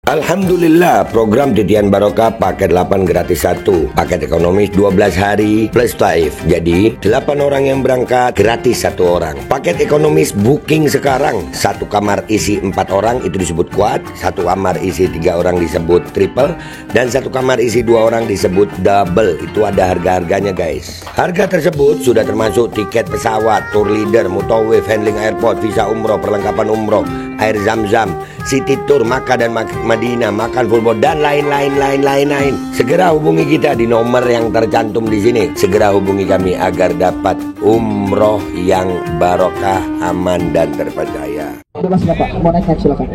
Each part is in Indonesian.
Alhamdulillah, program Titian Barokah paket 8 gratis 1, paket ekonomis 12 hari plus taif. Jadi 8 orang yang berangkat gratis 1 orang. Paket ekonomis booking sekarang, 1 kamar isi 4 orang itu disebut quad, 1 kamar isi 3 orang disebut triple, dan 1 kamar isi 2 orang disebut double. Itu ada harga-harganya guys. Harga tersebut sudah termasuk tiket pesawat, tour leader, mutawif, handling airport, visa umroh, perlengkapan umroh, air zam-zam, city tour, Makkah dan Madinah, makan full board, dan lain-lain. Segera hubungi kita di nomor yang tercantum di sini. Segera hubungi kami agar dapat umroh yang barokah, aman dan terpercaya. Mas Bapak, mau naik silakan.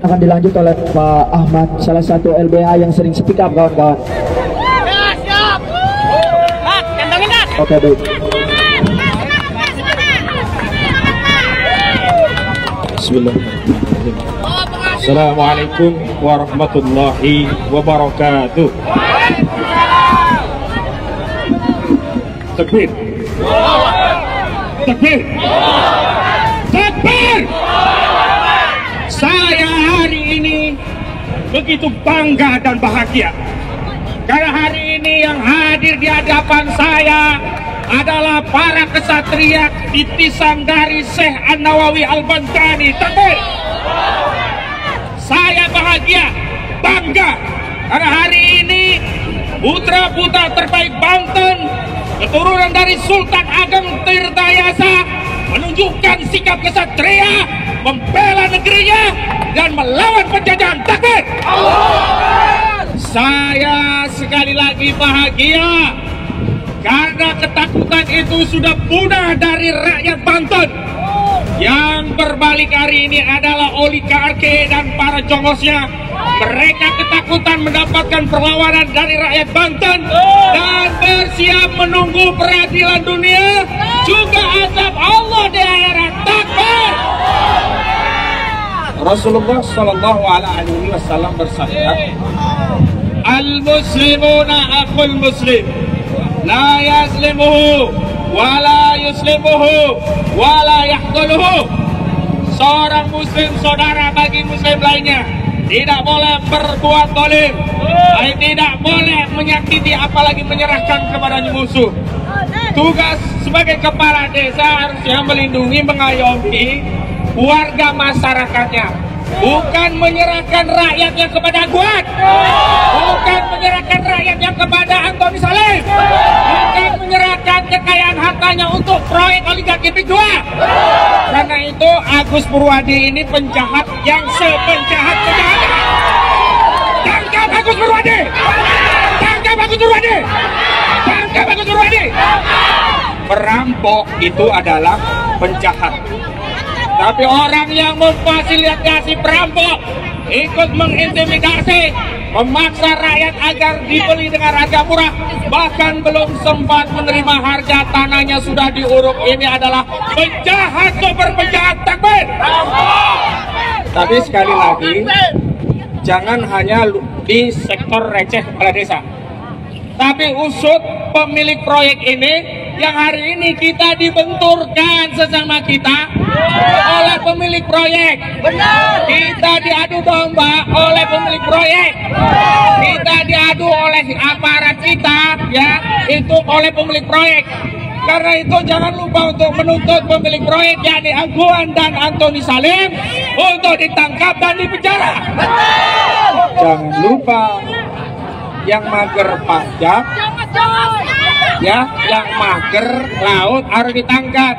Akan dilanjut oleh Pak Ahmad, salah satu LBH yang sering speak up kawan-kawan. Siap. Oke, baik. Bismillahirrahmanirrahim. Assalamualaikum warahmatullahi wabarakatuh. Takbir. Takbir. Takbir. Saya hari ini begitu bangga dan bahagia karena hari ini yang hadir di hadapan saya adalah para kesatria titisan dari Syekh An-Nawawi Al-Bantani. Takbir. Saya bahagia, bangga karena hari ini putra-putra terbaik Banten, keturunan dari Sultan Ageng Tirtayasa, menunjukkan sikap kesatria, membela negerinya dan melawan penjajahan. Takbir. Saya sekali lagi bahagia karena ketakutan itu sudah punah dari rakyat Banten. Yang berbalik hari ini adalah oligarki dan para jongosnya. Mereka ketakutan mendapatkan perlawanan dari rakyat Banten dan bersiap menunggu peradilan dunia, juga azab Allah di akhirat. Takbir. Rasulullah Shallallahu Alaihi Wasallam bersabda, "Al-Muslimuna akhul Muslim, la yazlimuhu wala yuslimuhu wala yahduluhu." Seorang muslim saudara bagi muslim lainnya, tidak boleh berbuat zalim, tidak boleh menyakiti apalagi menyerahkan kepada musuh. Tugas sebagai kepala desa harusnya melindungi, mengayomi warga masyarakatnya, bukan menyerahkan rakyatnya kepada Guat, bukan menyerahkan rakyatnya kepada Antoni Salim, bukan menyerahkan kekayaan hartanya untuk proyek oligarki Big 2. Karena itu Agus Purwadi ini penjahat yang sepenjahat-penjahatnya. Tangkap Agus Purwadi! Tangkap Agus Purwadi! Tangkap Agus Purwadi! Perampok itu adalah penjahat. Tapi orang yang memfasilitasi perampok, ikut mengintimidasi, memaksa rakyat agar dibeli dengan harga murah, bahkan belum sempat menerima harga tanahnya sudah diuruk. Ini adalah penjahat super penjahat. Takbir. Tapi sekali lagi, jangan hanya di sektor receh kepala desa, tapi usut pemilik proyek ini yang hari ini kita dibenturkan sesama kita oleh pemilik proyek. Benar. Kita diadu domba oleh pemilik proyek. Kita diadu oleh aparat kita, ya, itu oleh pemilik proyek. Karena itu jangan lupa untuk menuntut pemilik proyek, yakni Angguan dan Antoni Salim, untuk ditangkap dan dipenjara. Jangan lupa yang mager pajak, ya, yang mager laut harus ditangkap.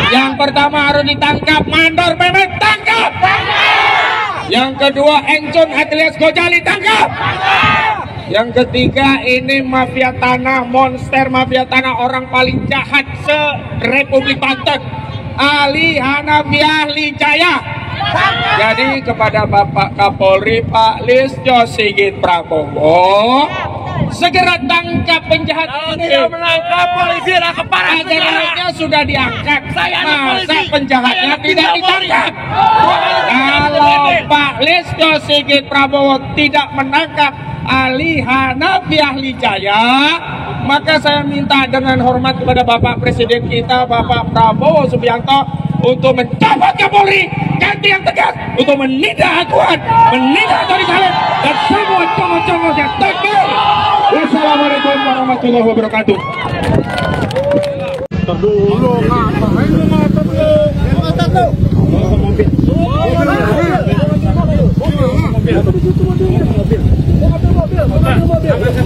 Yang pertama harus ditangkap mandor Mehmet, tangkap. Yang kedua Encun Atilias Gojali, tangkap. Yang ketiga ini mafia tanah, monster mafia tanah, orang paling jahat se-Republik Banten, Ali Hanafiah Lijaya. Jadi kepada Bapak Kapolri Pak Listio Sigit Prabowo, segera tangkap penjahat ini. Tidak menangkap polisi dan kepala Ajarannya sudah diangkat, masa penjahatnya tidak ditangkap? Kalau Pak Listio Sigit Prabowo tidak menangkap Ali Hanafiah Lijaya, maka saya minta dengan hormat kepada Bapak Presiden kita, Bapak Prabowo Subianto, untuk mencopot Kapolri, ganti yang tegas untuk menindak Aguan, menindak Antoni Salim dan semua congos-congos yang takbir. Wassalamualaikum warahmatullahi wabarakatuh.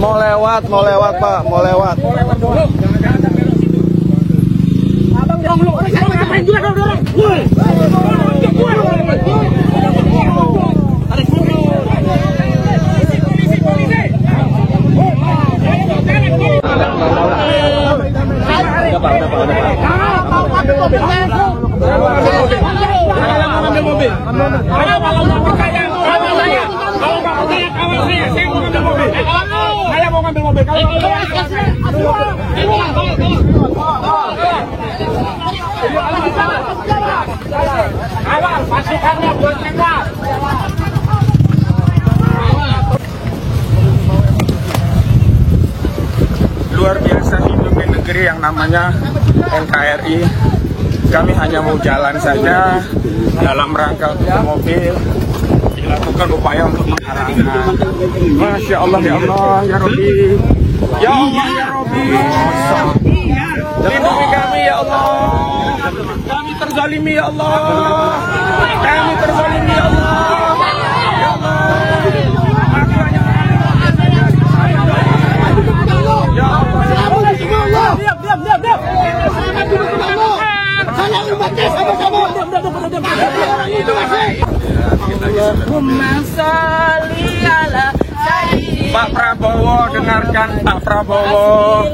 Mau lewat Pak, mau lewat. Luar biasa hidup di negeri yang namanya NKRI. Kami hanya mau jalan saja dalam rangka mobil. Dilakukan upaya untuk menghalangi. Masya Allah, ya Allah, ya Rabbi, ya Allah, ya Rabbi, lindungi kami ya Allah. Kami terzalimi ya Allah. Kami terzalimi ya Allah. Ya Allah. Ya Allah. Pak Prabowo, dengarkan Pak Prabowo.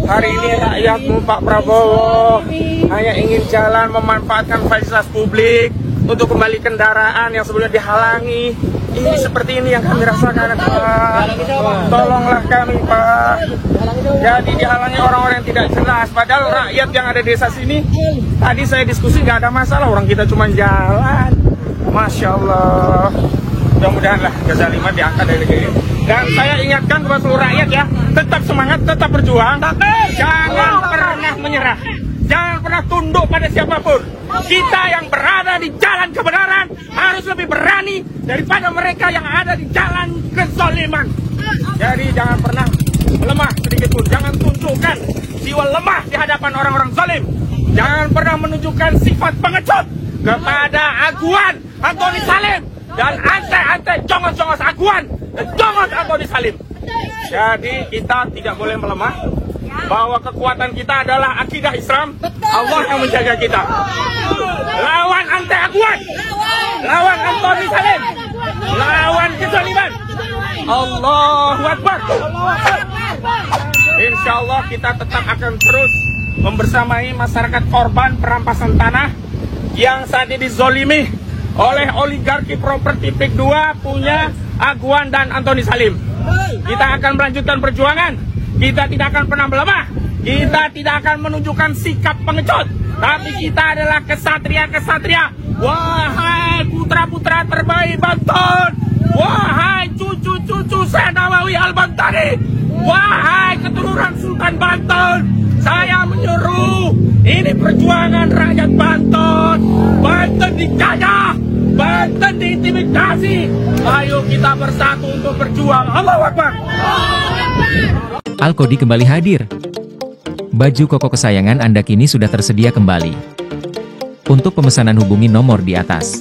Hari ini rakyatmu Pak Prabowo hanya ingin jalan memanfaatkan fasilitas publik untuk kembali kendaraan yang sebelumnya dihalangi. Ini seperti ini yang kami rasakan Pak. Tolonglah kami Pak. Jadi dihalangi orang-orang yang tidak jelas. Padahal rakyat yang ada di desa sini, tadi saya diskusi nggak ada masalah. Orang kita cuma jalan. Masya Allah. Mudah-mudahanlah kezaliman diangkat dari negeri ini. Dan saya ingatkan kepada seluruh rakyat ya, tetap semangat, tetap berjuang. Jangan pernah menyerah. Jangan pernah tunduk pada siapapun. Kita yang berada di jalan kebenaran harus lebih berani daripada mereka yang ada di jalan kezaliman. Jadi jangan pernah lemah sedikit pun. Jangan tunjukkan jiwa lemah di hadapan orang-orang zalim. Jangan pernah menunjukkan sifat pengecut kepada Aguan, Antoni Salim, dan antek-antek jongos-jongos Aguan dan jongos Antoni Salim. Jadi kita tidak boleh melemah. Bahwa kekuatan kita adalah akidah Islam. Allah yang menjaga kita. Lawan antek Aguan, lawan Antoni Salim, lawan kezaliman. Allahu Akbar. Insya Allah kita tetap akan terus membersamai masyarakat korban perampasan tanah yang saat ini dizolimi oleh oligarki properti PIK 2 punya Aguan dan Antoni Salim. Kita akan melanjutkan perjuangan. Kita tidak akan pernah melemah. Kita tidak akan menunjukkan sikap pengecut. Tapi kita adalah kesatria-kesatria. Wahai putra-putra terbaik Banten. Wahai cucu-cucu Senawawi Al-Bantani. Wahai keturunan Sultan Banten. Saya menyuruh, ini perjuangan rakyat Banten. Banten dijajah, Banten diintimidasi. Ayo kita bersatu untuk berjuang. Allahu Akbar. Al-Kodi kembali hadir. Baju koko kesayangan Anda kini sudah tersedia kembali. Untuk pemesanan hubungi nomor di atas.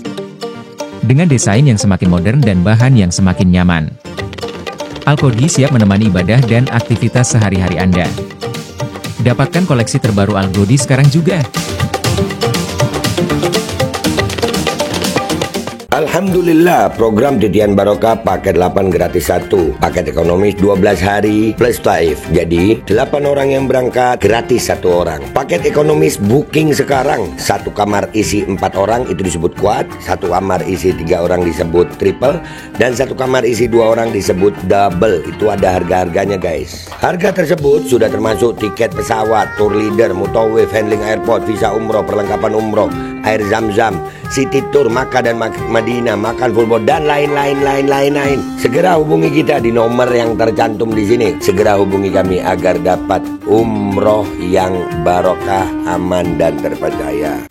Dengan desain yang semakin modern dan bahan yang semakin nyaman. Al-Kodi siap menemani ibadah dan aktivitas sehari-hari Anda. Dapatkan koleksi terbaru Al-Kodi sekarang juga. Alhamdulillah, program Titian Barokah paket 8 gratis 1, paket ekonomis 12 hari plus taif. Jadi 8 orang yang berangkat gratis 1 orang. Paket ekonomis booking sekarang, 1 kamar isi 4 orang itu disebut quad, 1 kamar isi 3 orang disebut triple, dan 1 kamar isi 2 orang disebut double. Itu ada harga-harganya guys. Harga tersebut sudah termasuk tiket pesawat, tour leader, mutawif, handling airport, visa umroh, perlengkapan umroh, air zam-zam, city tour, Makkah dan Madinah, makan full board, dan lain-lain. Segera hubungi kita di nomor yang tercantum di sini. Segera hubungi kami agar dapat umroh yang barokah, aman dan terpercaya.